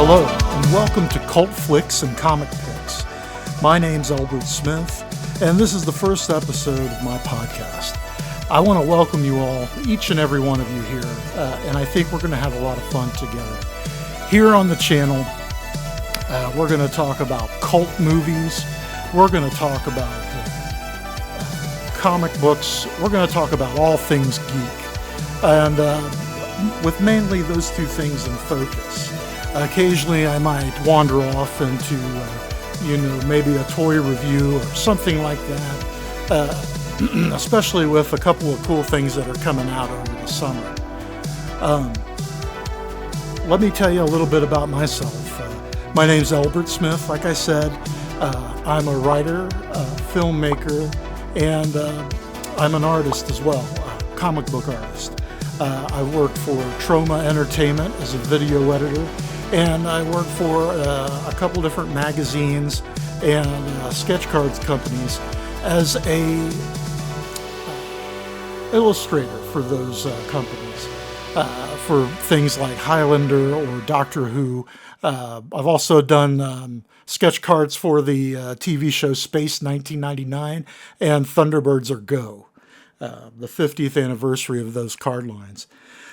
Hello, and welcome to Cult Flicks and Comic Picks. My name's Albert Smith, and this is the first episode of my podcast. I want to welcome you all, each and every one of you here, and I think we're going to have a lot of fun together. Here on the channel, we're going to talk about cult movies, we're going to talk about comic books, we're going to talk about all things geek, and with mainly those two things in focus. Occasionally I might wander off into, maybe a toy review or something like that, especially with a couple of cool things that are coming out over the summer. Let me tell you a little bit about myself. My name's Albert Smith, like I said. I'm a writer, filmmaker, and I'm an artist as well, a comic book artist. I work for Troma Entertainment as a video editor, and I work for a couple different magazines and sketch cards companies as a illustrator for those companies, for things like Highlander or Doctor Who. I've also done sketch cards for the TV show Space 1999 and Thunderbirds Are Go, the 50th anniversary of those card lines.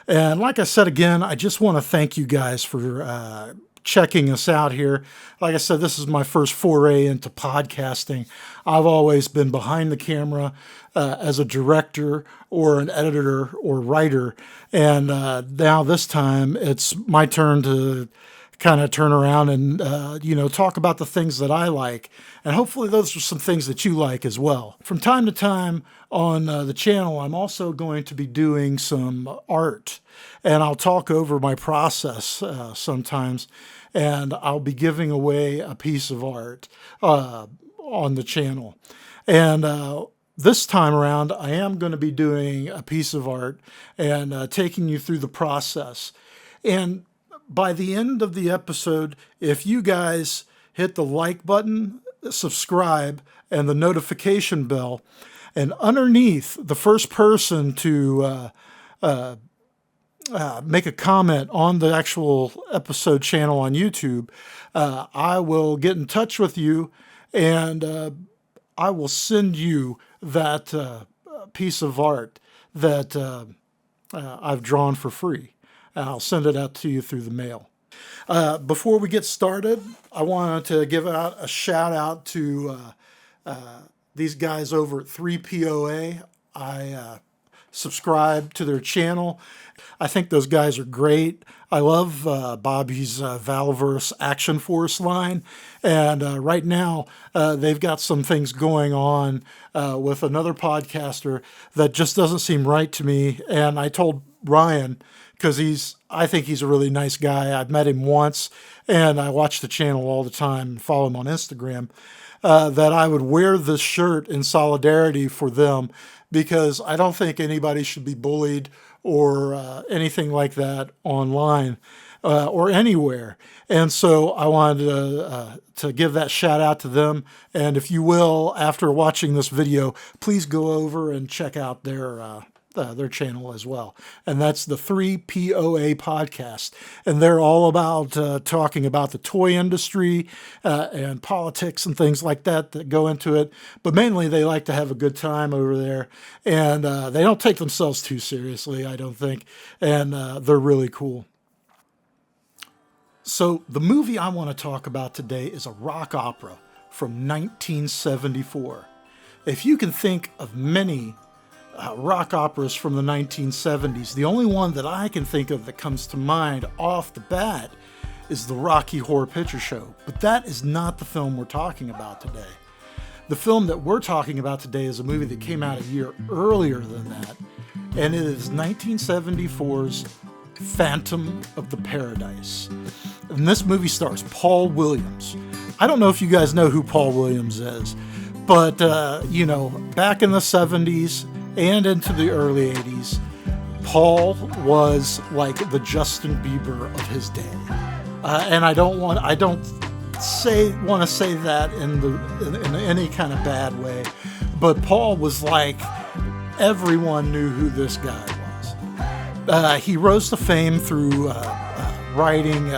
And like I said again, I just want to thank you guys for checking us out here. Like I said, this is my first foray into podcasting. I've always been behind the camera as a director or an editor or writer. And now this time it's my turn to kind of turn around and, talk about the things that I like. And hopefully those are some things that you like as well. From time to time on the channel, I'm also going to be doing some art. And I'll talk over my process sometimes. And I'll be giving away a piece of art on the channel. And this time around, I am going to be doing a piece of art and taking you through the process. And by the end of the episode, if you guys hit the like button, subscribe, and the notification bell, and underneath, the first person to make a comment on the actual episode channel on YouTube, I will get in touch with you, and I will send you that piece of art that I've drawn for free. I'll send it out to you through the mail. Before we get started, I wanted to give out a shout out to these guys over at 3POA. I subscribe to their channel. I think those guys are great. I love Bobby's Valverse Action Force line. And right now, they've got some things going on with another podcaster that just doesn't seem right to me. And I told Ryan, because I think he's a really nice guy. I've met him once, and I watch the channel all the time and follow him on Instagram, that I would wear this shirt in solidarity for them, because I don't think anybody should be bullied or anything like that online or anywhere. And so I wanted to give that shout out to them. And if you will, after watching this video, please go over and check out their channel as well. And that's the 3POA podcast. And they're all about talking about the toy industry and politics and things like that go into it. But mainly they like to have a good time over there. And they don't take themselves too seriously, I don't think. And they're really cool. So the movie I want to talk about today is a rock opera from 1974. If you can think of many rock operas from the 1970s, the only one that I can think of that comes to mind off the bat is the Rocky Horror Picture Show. But that is not the film we're talking about today. The film that we're talking about today is a movie that came out a year earlier than that, and it is 1974's Phantom of the Paradise. And this movie stars Paul Williams. I don't know if you guys know who Paul Williams is, but, back in the 70s, and into the early 80s, Paul was like the Justin Bieber of his day. And I don't want to say that in any kind of bad way, but Paul was like, everyone knew who this guy was. He rose to fame through writing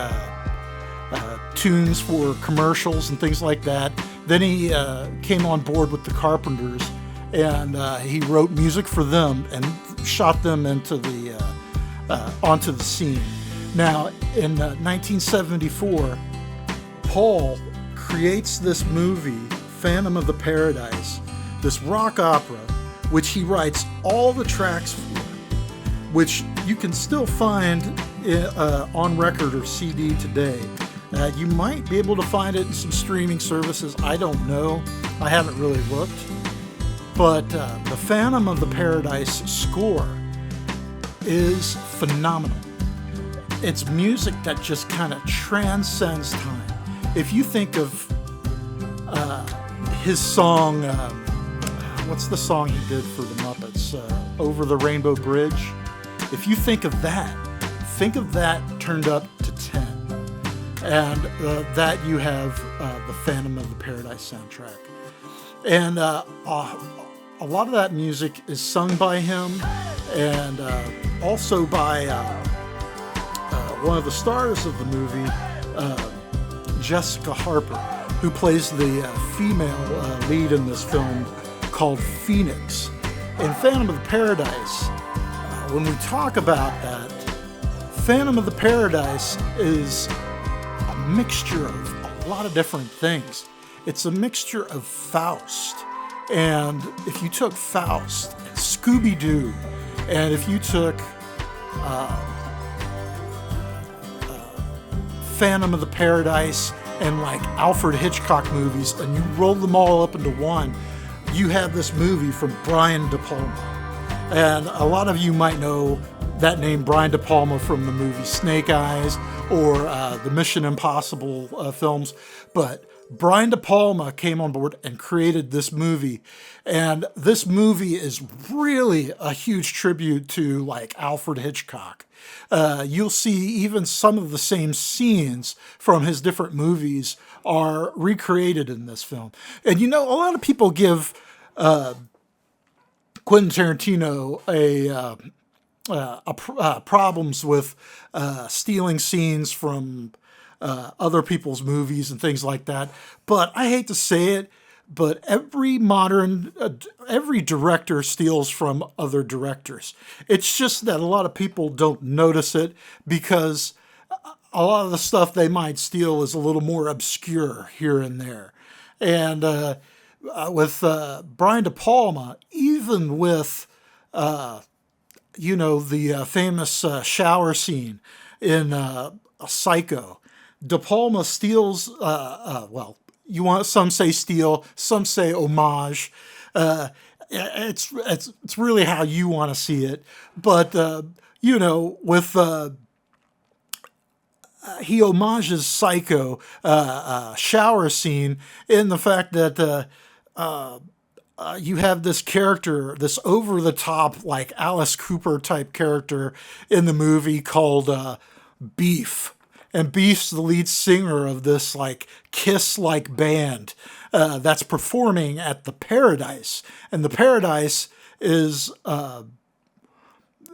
tunes for commercials and things like that. Then he came on board with the Carpenters, and he wrote music for them and shot them into onto the scene. Now, in 1974, Paul creates this movie, Phantom of the Paradise, this rock opera, which he writes all the tracks for, which you can still find on record or CD today. You might be able to find it in some streaming services. I don't know. I haven't really looked. But the Phantom of the Paradise score is phenomenal. It's music that just kind of transcends time. If you think of his song, what's the song he did for the Muppets? Over the Rainbow Bridge. If you think of that turned up to 10. And that you have the Phantom of the Paradise soundtrack. And a lot of that music is sung by him, and also by one of the stars of the movie, Jessica Harper, who plays the female lead in this film called Phoenix. In Phantom of the Paradise, when we talk about that, Phantom of the Paradise is a mixture of a lot of different things. It's a mixture of Faust, and if you took Faust and Scooby-Doo, and if you took Phantom of the Paradise and like Alfred Hitchcock movies, and you rolled them all up into one, you have this movie from Brian De Palma. And a lot of you might know that name, Brian De Palma, from the movie Snake Eyes or the Mission Impossible films. But Brian De Palma came on board and created this movie. And this movie is really a huge tribute to like Alfred Hitchcock. You'll see even some of the same scenes from his different movies are recreated in this film. And you know, a lot of people give Quentin Tarantino problems with stealing scenes from other people's movies and things like that. But I hate to say it, but every director steals from other directors. It's just that a lot of people don't notice it because a lot of the stuff they might steal is a little more obscure here and there. And with Brian De Palma, even with the famous shower scene in Psycho, De Palma steals, some say steal, some say homage. It's really how you want to see it. But, he homages Psycho shower scene in the fact that you have this character, this over-the-top, like Alice Cooper type character in the movie called Beef. And Beef's the lead singer of this like Kiss-like band that's performing at the Paradise. And the Paradise is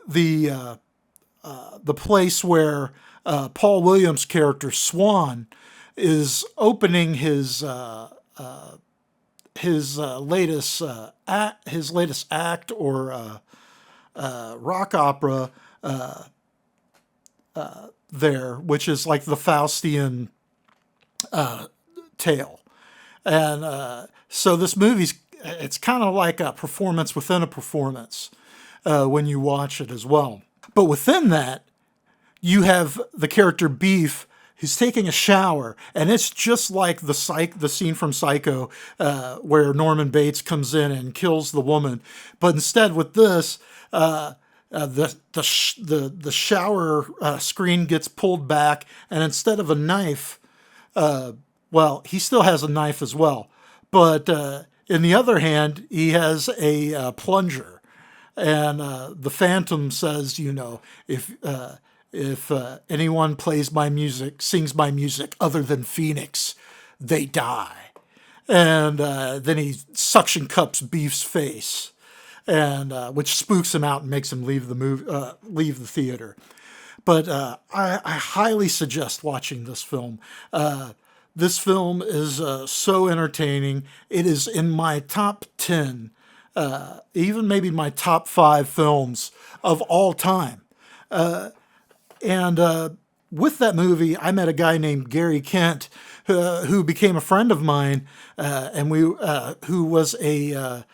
the place where Paul Williams' character Swan is opening his latest act or rock opera there, which is like the Faustian tale. And so this movie's, it's kind of like a performance within a performance when you watch it as well. But within that, you have the character Beef who's taking a shower, and it's just like the scene from Psycho where Norman Bates comes in and kills the woman. But instead with this, the shower screen gets pulled back, and instead of a knife, he still has a knife as well. But in the other hand, he has a plunger. And the Phantom says, if anyone plays my music, sings my music other than Phoenix, they die. And then he suction cups Beef's face, and which spooks him out and makes him leave the theater. But I highly suggest watching this film. This film is so entertaining. It is in my top 10, even maybe my top 5 films of all time. And with that movie, I met a guy named Gary Kent, who became a friend of mine, and who was a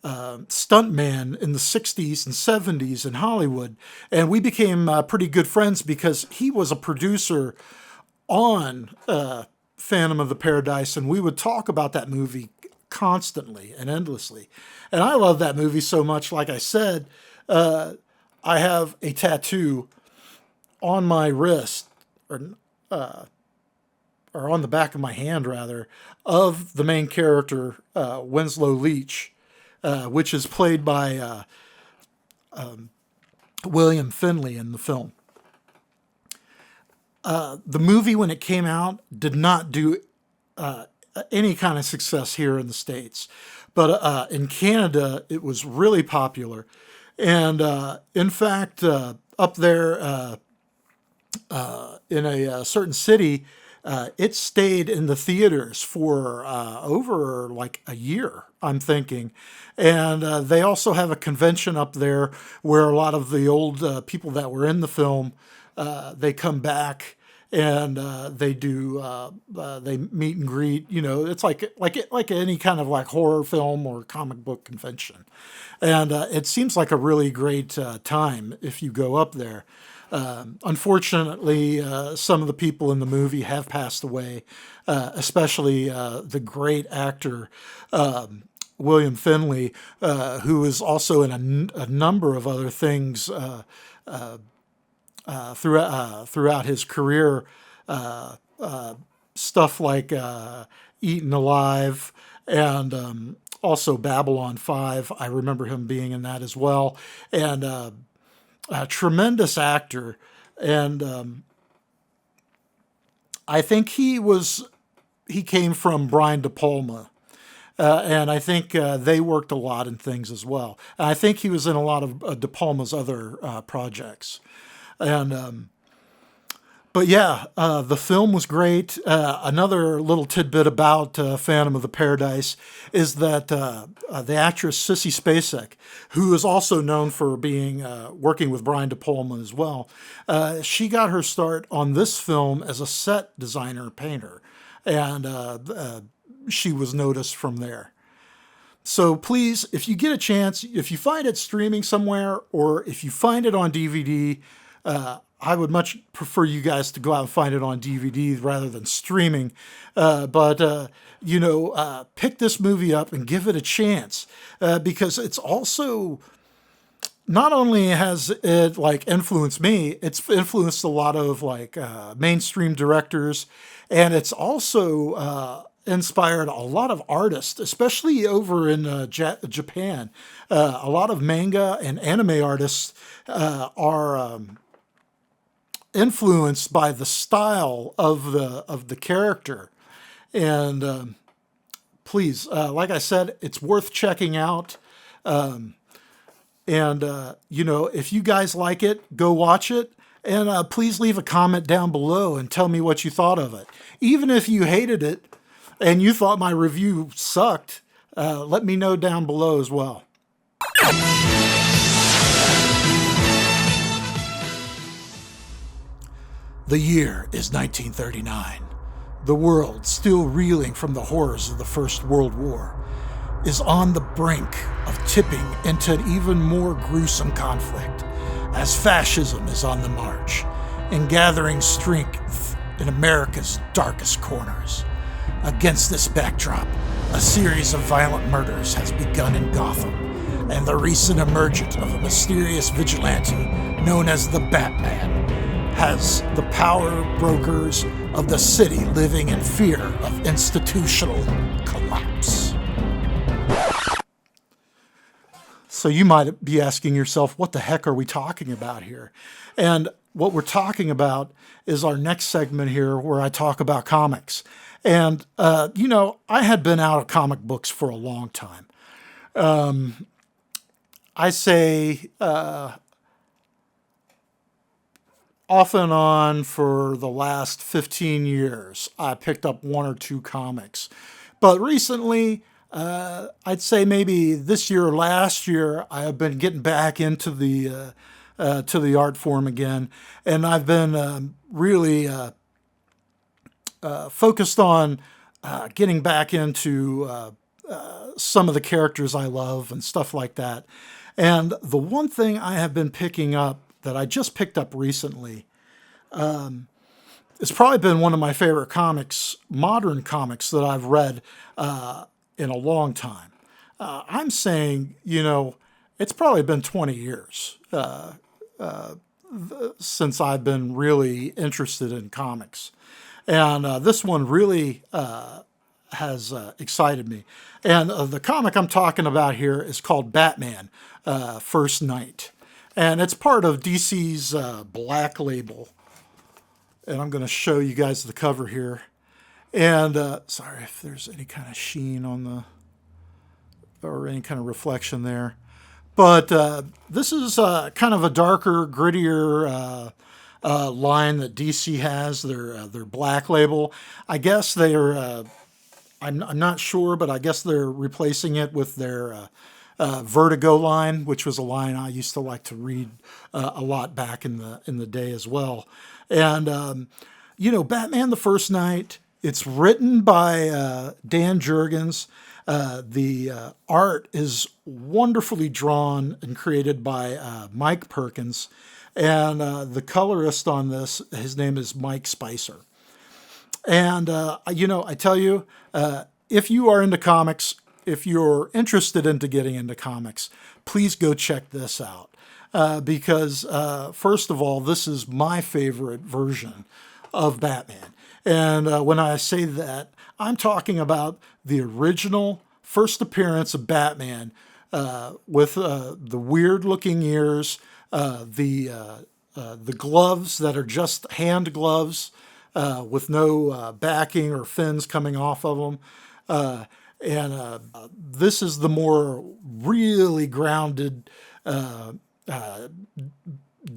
stuntman in the 60s and 70s in Hollywood. And we became pretty good friends because he was a producer on Phantom of the Paradise, and we would talk about that movie constantly and endlessly. And I love that movie so much. Like I said, I have a tattoo on my wrist, or on the back of my hand rather, of the main character, Winslow Leach, which is played by William Finley in the film. The movie, when it came out, did not do any kind of success here in the States. But in Canada, it was really popular. And in fact, up there in a certain city, it stayed in the theaters for over like a year, I'm thinking. And they also have a convention up there where a lot of the old people that were in the film, they come back and they do they meet and greet. You know, it's like any kind of like horror film or comic book convention, and it seems like a really great time if you go up there. Unfortunately, some of the people in the movie have passed away, especially the great actor William Finley, who is also in a number of other things throughout his career, stuff like Eaten Alive and also Babylon 5. I remember him being in that as well. And a tremendous actor. And I think he came from Brian De Palma. And I think they worked a lot in things as well. And I think he was in a lot of De Palma's other projects. And but yeah, the film was great. Another little tidbit about Phantom of the Paradise is that the actress Sissy Spacek, who is also known for being working with Brian De Palma as well, she got her start on this film as a set designer painter, and she was noticed from there. So please, if you get a chance, if you find it streaming somewhere, or if you find it on DVD, I would much prefer you guys to go out and find it on DVD rather than streaming. But pick this movie up and give it a chance, because it's also, not only has it like influenced me, it's influenced a lot of like mainstream directors, and it's also inspired a lot of artists, especially over in Japan. A lot of manga and anime artists are influenced by the style of the character. And please, like I said, it's worth checking out. If you guys like it, go watch it. And please leave a comment down below and tell me what you thought of it. Even if you hated it and you thought my review sucked, let me know down below as well. The year is 1939. The world, still reeling from the horrors of the First World War, is on the brink of tipping into an even more gruesome conflict, as fascism is on the march and gathering strength in America's darkest corners. Against this backdrop, a series of violent murders has begun in Gotham, and the recent emergence of a mysterious vigilante known as the Batman has the power brokers of the city living in fear of institutional collapse. So you might be asking yourself, what the heck are we talking about here? And what we're talking about is our next segment here, where I talk about comics. And, I had been out of comic books for a long time. I say off and on for the last 15 years, I picked up one or two comics. But recently, I'd say maybe this year or last year, I have been getting back into the art form again, and I've been really focused on getting back into some of the characters I love and stuff like that. And the one thing I have been picking up that I just picked up recently, it's probably been one of my favorite comics, modern comics that I've read in a long time. I'm saying, it's probably been 20 years since I've been really interested in comics. And this one really has excited me. And the comic I'm talking about here is called Batman First Night. And it's part of DC's Black Label. And I'm going to show you guys the cover here. And sorry if there's any kind of sheen on or any kind of reflection there. But this is kind of a darker, grittier line that DC has, their Black Label. I guess they're, I'm not sure, but I guess they're replacing it with their Vertigo line, which was a line I used to like to read a lot back in the day as well. And Batman the First Night. It's written by Dan Jurgens. The art is wonderfully drawn and created by Mike Perkins. And the colorist on this, his name is Mike Spicer. And, I tell you, if you are into comics, if you're interested into getting into comics, please go check this out. Because, first of all, this is my favorite version of Batman. And when I say that, I'm talking about the original first appearance of Batman with the weird-looking ears, the gloves that are just hand gloves with no backing or fins coming off of them. And this is the more really grounded,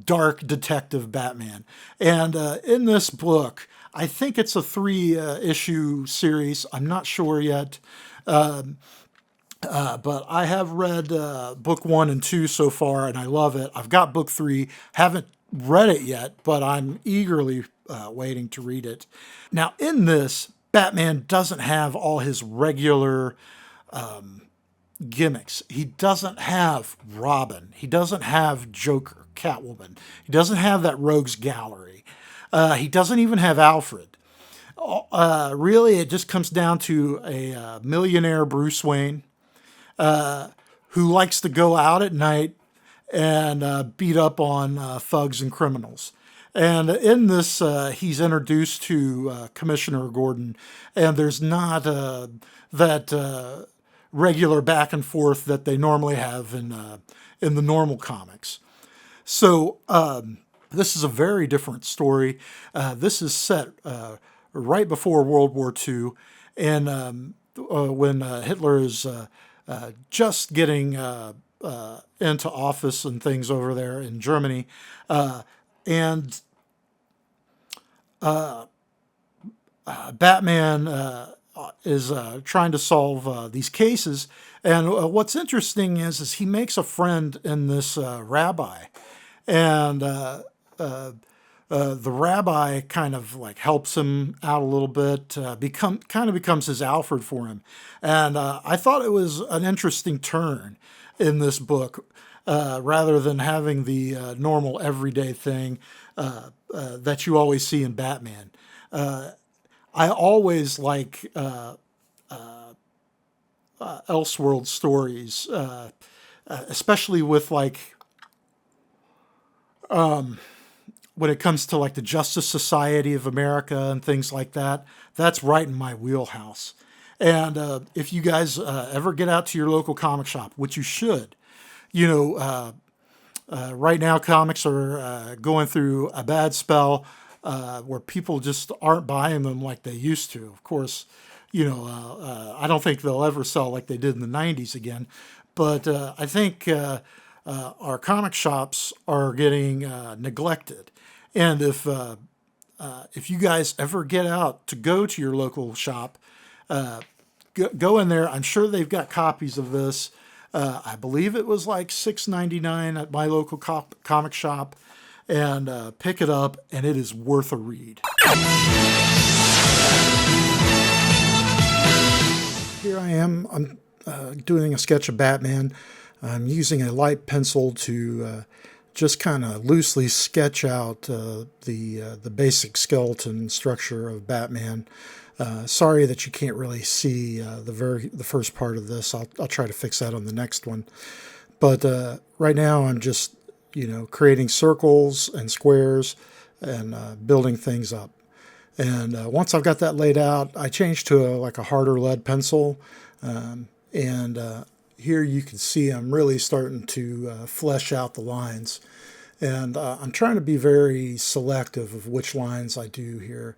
dark detective Batman. And in this book, I think it's a 3-issue series. I'm not sure yet. But I have read book 1 and 2 so far, and I love it. I've got book 3. Haven't read it yet, but I'm eagerly waiting to read it. Now, in this, Batman doesn't have all his regular gimmicks. He doesn't have Robin. He doesn't have Joker, Catwoman. He doesn't have that rogues gallery. He doesn't even have Alfred. Really, it just comes down to a millionaire Bruce Wayne who likes to go out at night and beat up on thugs and criminals. And in this, he's introduced to Commissioner Gordon, and there's not that regular back and forth that they normally have in the normal comics. So this is a very different story. This is set right before World War II, and when Hitler is just getting into office and things over there in Germany, and Batman is trying to solve these cases. And what's interesting is he makes a friend in this rabbi, and the rabbi kind of like helps him out a little bit, becomes his Alfred for him. And I thought it was an interesting turn in this book, rather than having the normal everyday thing that you always see in Batman. I always like Elseworld stories, especially with like when it comes to like the Justice Society of America and things like that. That's right in my wheelhouse. And if you guys ever get out to your local comic shop, which you should, right now comics are going through a bad spell where people just aren't buying them like they used to. Of course, I don't think they'll ever sell like they did in the 90s again. But I think our comic shops are getting neglected. And if you guys ever get out to go to your local shop, go in there. I'm sure they've got copies of this. I believe it was like $6.99 at my local comic shop, and pick it up, and it is worth a read. Here I am. I'm doing a sketch of Batman. I'm using a light pencil to just kind of loosely sketch out the basic skeleton structure of Batman. Sorry that you can't really see the first part of this. I'll try to fix that on the next one. But right now I'm just creating circles and squares and building things up. And once I've got that laid out, I change to a harder lead pencil. And here you can see I'm really starting to flesh out the lines. And I'm trying to be very selective of which lines I do here.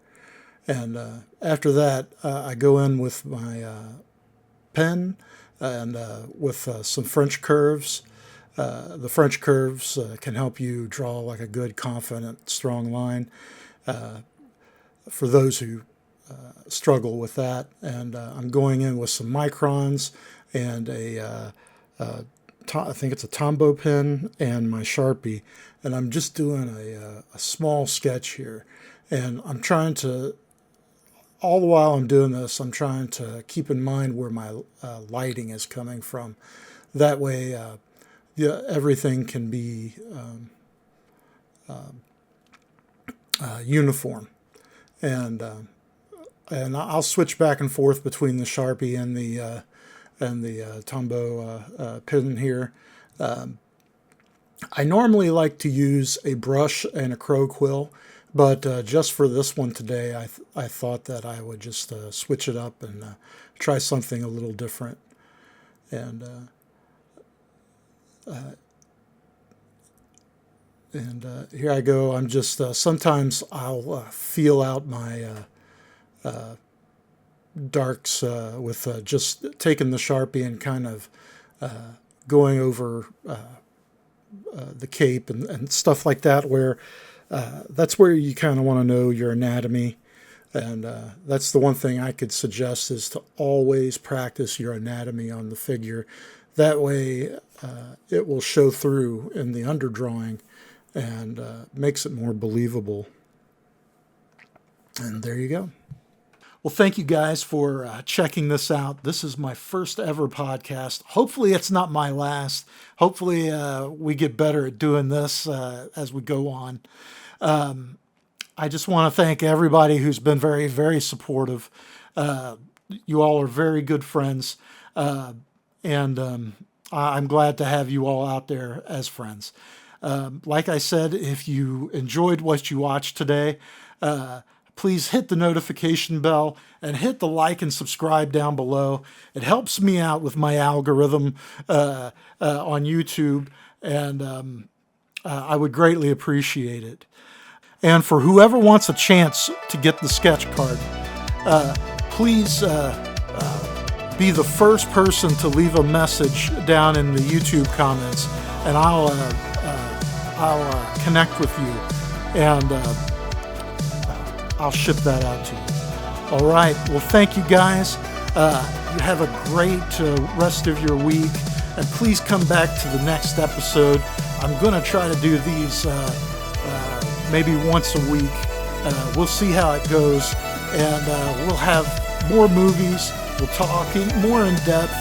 And after that, I go in with my pen and with some French curves. The French curves can help you draw a good, confident, strong line for those who struggle with that. And I'm going in with some microns and I think it's a Tombow pen and my Sharpie. And I'm just doing a small sketch here. And I'm trying to, all the while I'm doing this, I'm trying to keep in mind where my lighting is coming from. That way, everything can be uniform. And I'll switch back and forth between the Sharpie and the Tombow pen here. I normally like to use a brush and a crow quill, but just for this one today, I thought that I would just switch it up and try something a little different. And here I go. I'm just sometimes I'll feel out my darks with just taking the Sharpie and kind of going over the cape and stuff like that, where that's where you kind of want to know your anatomy. And that's the one thing I could suggest, is to always practice your anatomy on the figure. That way it will show through in the underdrawing and makes it more believable. And there you go. Well, thank you guys for checking this out. This is my first ever podcast. Hopefully it's not my last. Hopefully we get better at doing this as we go on. I just want to thank everybody who's been very, very supportive. You all are very good friends. And I'm glad to have you all out there as friends. Like I said, if you enjoyed what you watched today, please hit the notification bell and hit the like and subscribe down below. It helps me out with my algorithm on YouTube, and I would greatly appreciate it. And for whoever wants a chance to get the sketch card, please be the first person to leave a message down in the YouTube comments, and I'll connect with you, and I'll ship that out to you. All right. Well, thank you guys. You have a great rest of your week, and please come back to the next episode. I'm going to try to do these maybe once a week. We'll see how it goes, and we'll have more movies. We'll talk more in depth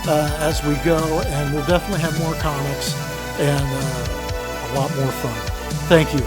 as we go, and we'll definitely have more comics and a lot more fun. Thank you.